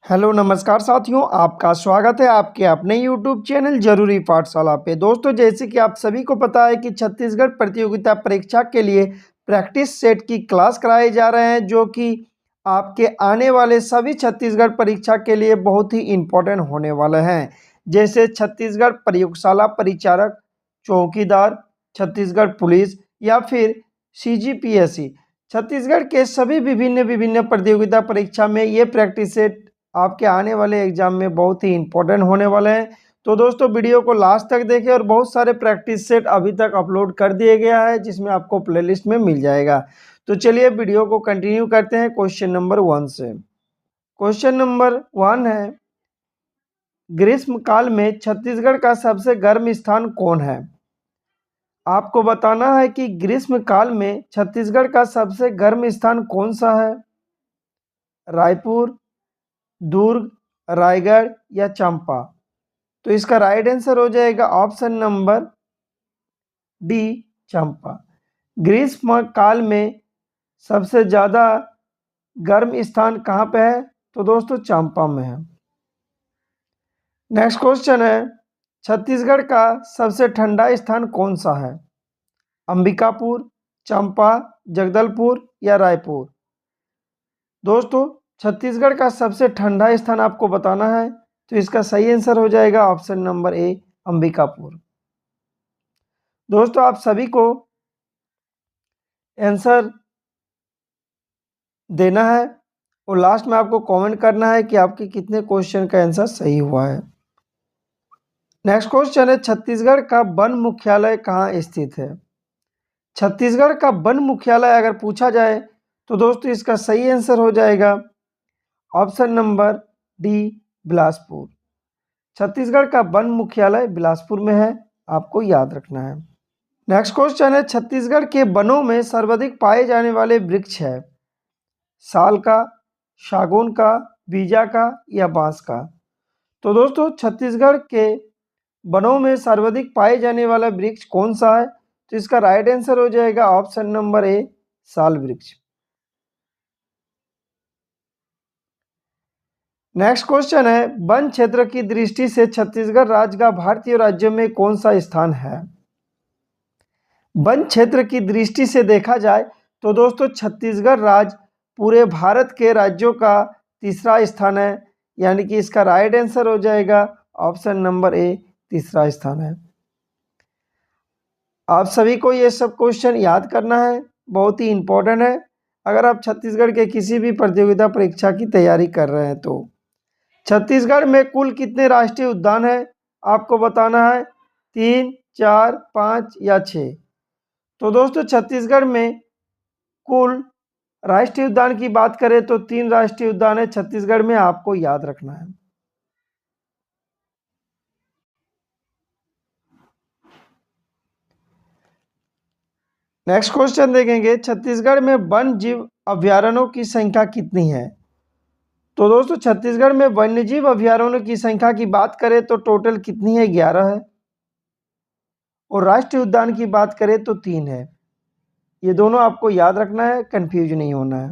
Hello नमस्कार साथियों, आपका स्वागत है आपके अपने यूट्यूब चैनल जरूरी पाठशाला पे। दोस्तों, जैसे कि आप सभी को पता है कि छत्तीसगढ़ प्रतियोगिता परीक्षा के लिए प्रैक्टिस सेट की क्लास कराए जा रहे हैं, जो कि आपके आने वाले सभी छत्तीसगढ़ परीक्षा के लिए बहुत ही इम्पोर्टेंट होने वाले हैं। जैसे छत्तीसगढ़ प्रयोगशाला परिचारक, चौकीदार, छत्तीसगढ़ पुलिस या फिर CGPSC। छत्तीसगढ़ के सभी विभिन्न विभिन्न प्रतियोगिता परीक्षा में ये प्रैक्टिस सेट आपके आने वाले एग्जाम में बहुत ही इंपॉर्टेंट होने वाले हैं। तो दोस्तों, वीडियो को लास्ट तक देखें और बहुत सारे प्रैक्टिस सेट अभी तक अपलोड कर दिए गया है, जिसमें आपको प्लेलिस्ट में मिल जाएगा। तो चलिए वीडियो को कंटिन्यू करते हैं क्वेश्चन नंबर 1 से। क्वेश्चन नंबर 1 है, ग्रीष्म काल में छत्तीसगढ़ का सबसे गर्म स्थान कौन है? आपको बताना है कि ग्रीष्म काल में छत्तीसगढ़ का सबसे गर्म स्थान कौन सा है। रायपुर, दुर्ग, रायगढ़ या चंपा। तो इसका राइट आंसर हो जाएगा ऑप्शन नंबर डी, चंपा। ग्रीष्म काल में सबसे ज़्यादा गर्म स्थान कहाँ पे है? तो दोस्तों, चंपा में है। नेक्स्ट क्वेश्चन है, छत्तीसगढ़ का सबसे ठंडा स्थान कौन सा है? अंबिकापुर, चंपा, जगदलपुर या रायपुर। दोस्तों, छत्तीसगढ़ का सबसे ठंडा स्थान आपको बताना है, तो इसका सही आंसर हो जाएगा ऑप्शन नंबर ए, अंबिकापुर। दोस्तों, आप सभी को आंसर देना है और लास्ट में आपको कमेंट करना है कि आपके कितने क्वेश्चन का आंसर सही हुआ है। नेक्स्ट क्वेश्चन है, छत्तीसगढ़ का वन मुख्यालय कहाँ स्थित है? छत्तीसगढ़ का वन मुख्यालय अगर पूछा जाए तो दोस्तों, इसका सही आंसर हो जाएगा option number D, Bilaspur. Chhattisgarh का वन मुख्यालय बिलासपुर में है, आपको याद रखना है। नेक्स्ट क्वेश्चन है, छत्तीसगढ़ के वनों में सर्वाधिक पाए जाने वाले वृक्ष है? साल का, सागौन का, बीजा का या बांस का। तो दोस्तों, छत्तीसगढ़ के वनों में सर्वाधिक पाए जाने वाला वृक्ष कौन सा है? तो इसका राइट आंसर हो जाएगा ऑप्शन नंबर ए, साल वृक्ष। नेक्स्ट क्वेश्चन है, वन क्षेत्र की दृष्टि से छत्तीसगढ़ राज्य का भारतीय राज्यों में कौन सा स्थान है? वन क्षेत्र की दृष्टि से देखा जाए तो दोस्तों, छत्तीसगढ़ राज्य पूरे भारत के राज्यों का तीसरा स्थान है, यानी कि इसका राइट आंसर हो जाएगा ऑप्शन नंबर ए, तीसरा स्थान है। आप सभी को ये सब क्वेश्चन याद करना है, बहुत ही इंपॉर्टेंट है अगर आप छत्तीसगढ़ के किसी भी प्रतियोगिता परीक्षा की तैयारी कर रहे हैं तो। छत्तीसगढ़ में कुल कितने राष्ट्रीय उद्यान हैं? आपको बताना है 3, 4, 5 या 6। तो दोस्तों, छत्तीसगढ़ में कुल राष्ट्रीय उद्यान की बात करें तो 3 राष्ट्रीय उद्यान है छत्तीसगढ़ में, आपको याद रखना है। नेक्स्ट क्वेश्चन देखेंगे, छत्तीसगढ़ में वन जीव अभयारण्यों की संख्या कितनी है? तो दोस्तों, छत्तीसगढ़ में वन्य जीव अभयारण्यों की संख्या की बात करें तो टोटल कितनी है? 11 है। और राष्ट्रीय उद्यान की बात करें तो 3 है। ये दोनों आपको याद रखना है, कंफ्यूज नहीं होना है।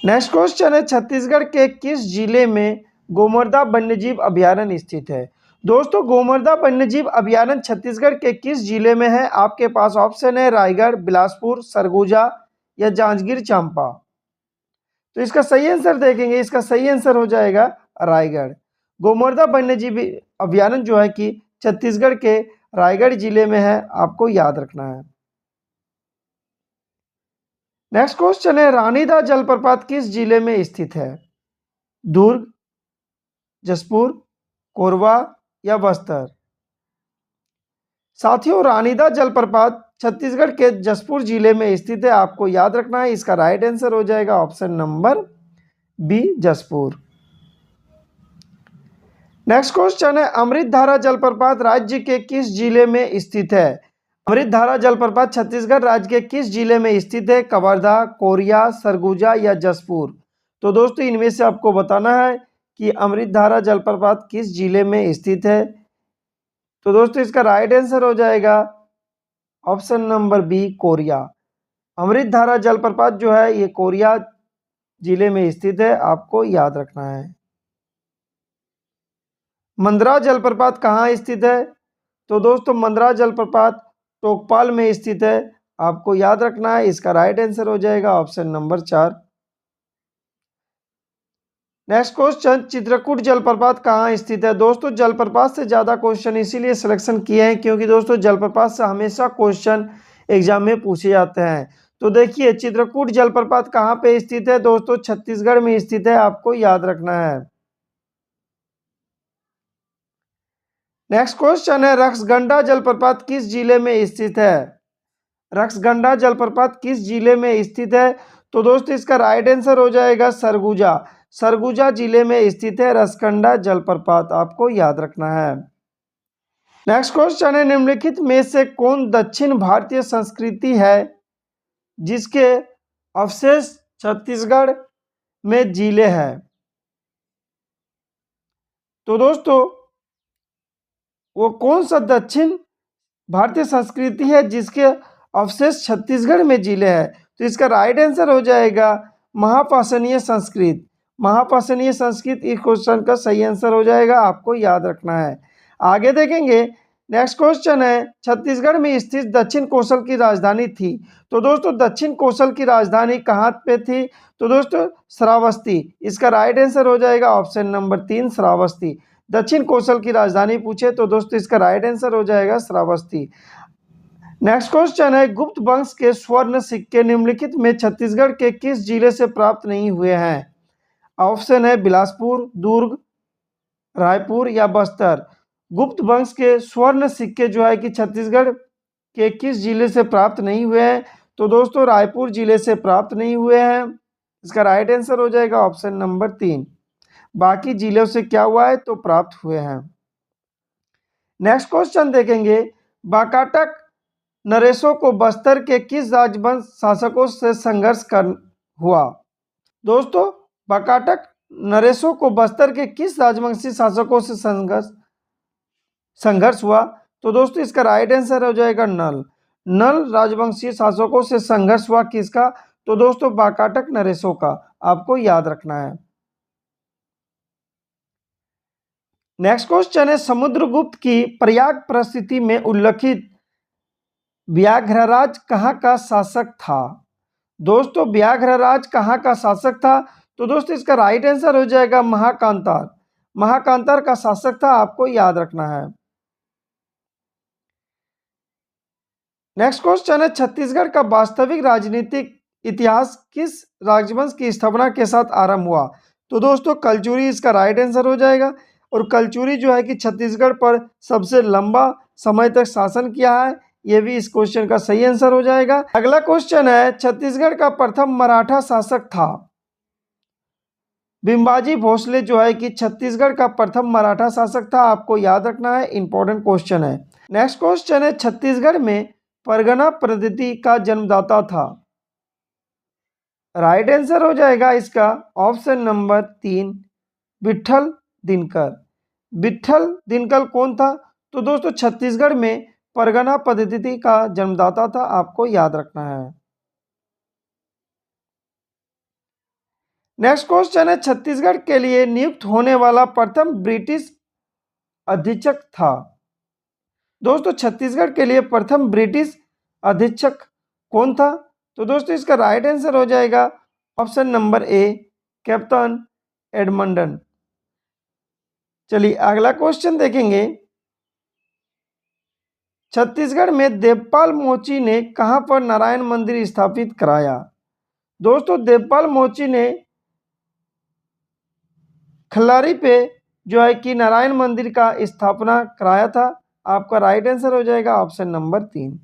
नेक्स्ट क्वेश्चन है, छत्तीसगढ़ के किस जिले में गोमर्दा वन्यजीव अभयारण्य स्थित है? दोस्तों, गोमर्दा वन्यजीव अभयारण्य छत्तीसगढ़ के किस जिले में है? आपके पास ऑप्शन है रायगढ़, बिलासपुर, सरगुजा या जांजगीर चांपा। तो इसका सही आंसर देखेंगे, इसका सही आंसर हो जाएगा रायगढ़। गोमर्दा वन्यजीव अभयारण्य जो है कि छत्तीसगढ़ के रायगढ़ जिले में है, आपको याद रखना है। नेक्स्ट क्वेश्चन है, रानीदा जलप्रपात किस जिले में स्थित है? दुर्ग, जशपुर, कोरबा या बस्तर। साथियों, रानीदा जलप्रपात छत्तीसगढ़ के जशपुर जिले में स्थित है, आपको याद रखना है। इसका राइट आंसर हो जाएगा option number B, Jashpur. Next question है, अमृतधारा जलप्रपात राज्य के किस जिले में स्थित है? अमृतधारा जलप्रपात छत्तीसगढ़ राज्य के किस जिले में स्थित है? कवर्धा, कोरिया, सरगुजा या जशपुर। तो दोस्तों, इनमें से आपको बताना है कि अमृतधारा जलप्रपात किस जिले में स्थित है। तो दोस्तों, इसका राइट आंसर हो जाएगा ऑप्शन नंबर बी, कोरिया। अमृतधारा जलप्रपात जो है ये कोरिया जिले में स्थित है, आपको याद रखना है। मंदरा जलप्रपात कहाँ स्थित है? तो दोस्तों मंदरा जलप्रपात टोकपाल में स्थित है, आपको याद रखना है। इसका राइट आंसर हो जाएगा option number 4। Next question, Chitrakoot जलप्रपात कहाँ स्थित है? दोस्तों जलप्रपात से ज़्यादा क्वेश्चन इसीलिए सिलेक्शन किए हैं क्योंकि दोस्तों जलप्रपात से हमेशा क्वेश्चन एग्जाम में पूछे जाते हैं। तो देखिए चित्रकूट जलप्रपात कहाँ पे स्थित है? दोस्तों छत्तीसगढ़ में स्थित है, आपको याद रखना है। नेक्स्ट क्वेश्चन है, रक्सगंडा जलप्रपात किस जिले में स्थित है? रक्सगंडा जलप्रपात किस जिले में स्थित है? तो दोस्तों इसका राइट आंसर हो जाएगा सरगुजा। सरगुजा जिले में स्थित है रक्सगंडा जलप्रपात, आपको याद रखना है। नेक्स्ट क्वेश्चन है, निम्नलिखित में से कौन दक्षिण भारतीय संस्कृति है जिसके अवशेष छत्तीसगढ़ में जिले हैं? तो दोस्तों वो कौन सा दक्षिण भारतीय संस्कृति है जिसके अवशेष छत्तीसगढ़ में जिले हैं? तो इसका राइट आंसर हो जाएगा महापाषाणीय संस्कृत। महापाषाणीय संस्कृत इस क्वेश्चन का सही आंसर हो जाएगा, आपको याद रखना है। आगे देखेंगे, नेक्स्ट क्वेश्चन है, छत्तीसगढ़ में स्थित दक्षिण कोसल की राजधानी थी। तो दोस्तों दक्षिण कोसल की राजधानी कहाँ पे थी? तो दोस्तों श्रावस्ती। इसका राइट आंसर हो जाएगा ऑप्शन नंबर 3 श्रावस्ती। दक्षिण कोसल की राजधानी पूछे तो दोस्तों इसका राइट आंसर हो जाएगा श्रावस्ती। नेक्स्ट क्वेश्चन है, गुप्त वंश के स्वर्ण सिक्के निम्नलिखित में छत्तीसगढ़ के किस जिले से प्राप्त नहीं हुए हैं? ऑप्शन है बिलासपुर, दुर्ग, रायपुर या बस्तर। गुप्त वंश के स्वर्ण सिक्के जो है कि छत्तीसगढ़ के किस जिले से प्राप्त नहीं हुए हैं? तो दोस्तों रायपुर जिले से प्राप्त नहीं हुए हैं। इसका राइट आंसर हो जाएगा ऑप्शन नंबर 3। बाकी जिलों से क्या हुआ है? तो प्राप्त हुए हैं। नेक्स्ट क्वेश्चन देखेंगे, बाकाटक नरेशों को बस्तर के किस राजवंश शासकों से संघर्ष कर हुआ? दोस्तों बाकाटक नरेशों को बस्तर के किस राजवंशी शासकों से संघर्ष हुआ? तो दोस्तों इसका राइट आंसर हो जाएगा नल। नल राजवंशी शासकों से संघर्ष हुआ किसका? तो दोस्तों बाकाटक नरेशों का, आपको याद रखना है। नेक्स्ट क्वेश्चन है, समुद्रगुप्त की प्रयाग परिस्थिति में उल्लेखित व्याघ्रराज कहाँ का शासक था? दोस्तों व्याघ्रराज कहाँ का शासक था? तो दोस्तों इसका राइट आंसर हो जाएगा महाकांतार। महाकांतार का शासक था, आपको याद रखना है। नेक्स्ट क्वेश्चन है, छत्तीसगढ़ का वास्तविक राजनीतिक इतिहास किस राजवंश की स्थापना के साथ आरंभ हुआ? तो दोस्तों कलचुरी इसका राइट आंसर हो जाएगा। और कलचुरी जो है कि छत्तीसगढ़ पर सबसे लंबा समय तक शासन किया है, ये भी इस क्वेश्चन का सही आंसर हो जाएगा। अगला क्वेश्चन है, छत्तीसगढ़ का प्रथम मराठा शासक था? बिंबाजी भोसले जो है कि छत्तीसगढ़ का प्रथम मराठा शासक था, आपको याद रखना है, इंपॉर्टेंट क्वेश्चन है। नेक्स्ट क्वेश्चन है, छत्तीसगढ़ में परगना पद्धति का जन्मदाता था? राइट आंसर हो जाएगा इसका ऑप्शन नंबर 3 विट्ठल दिनकर। विट्ठल दिनकर कौन था? तो दोस्तों छत्तीसगढ़ में परगना पद्धति का जन्मदाता था, आपको याद रखना है। नेक्स्ट क्वेश्चन है, छत्तीसगढ़ के लिए नियुक्त होने वाला प्रथम ब्रिटिश अधीक्षक था? दोस्तों छत्तीसगढ़ के लिए प्रथम ब्रिटिश अधीक्षक कौन था? तो दोस्तों इसका राइट आंसर हो जाएगा ऑप्शन नंबर ए कैप्टन एडमंडन। चलिए अगला क्वेश्चन देखेंगे, छत्तीसगढ़ में देवपाल मोची ने कहां पर नारायण मंदिर स्थापित कराया? दोस्तों देवपाल मोची ने खल्लारी पे जो है कि नारायण मंदिर का स्थापना कराया था, आपका राइट आंसर हो जाएगा ऑप्शन नंबर 3।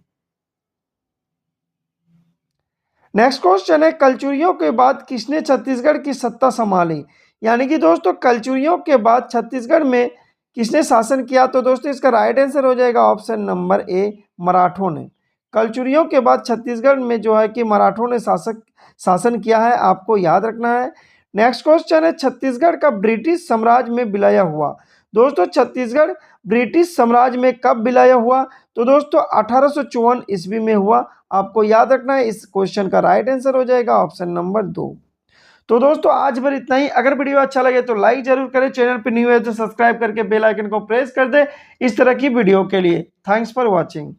नेक्स्ट क्वेश्चन है, कलचुरियों के बाद किसने छत्तीसगढ़ की सत्ता संभाली? यानी कि दोस्तों कलचुरियों के बाद छत्तीसगढ़ में किसने शासन किया? तो दोस्तों इसका राइट आंसर हो जाएगा ऑप्शन नंबर ए मराठों ने। कलचुरियों के बाद छत्तीसगढ़ में जो है कि मराठों ने शासन किया है, आपको याद रखना है। नेक्स्ट क्वेश्चन है, छत्तीसगढ़ का ब्रिटिश साम्राज्य में विलय हुआ? दोस्तों छत्तीसगढ़ ब्रिटिश साम्राज्य में कब विलय हुआ? तो दोस्तों 1854 ईस्वी में हुआ, आपको याद रखना है। इस क्वेश्चन का राइट आंसर हो जाएगा ऑप्शन नंबर 2। तो दोस्तों आज भर इतना ही। अगर वीडियो अच्छा लगे तो लाइक जरूर करें, चैनल पर न्यू है तो सब्सक्राइब करके बेल आइकन को प्रेस कर दें इस तरह की वीडियो के लिए। Thanks for watching.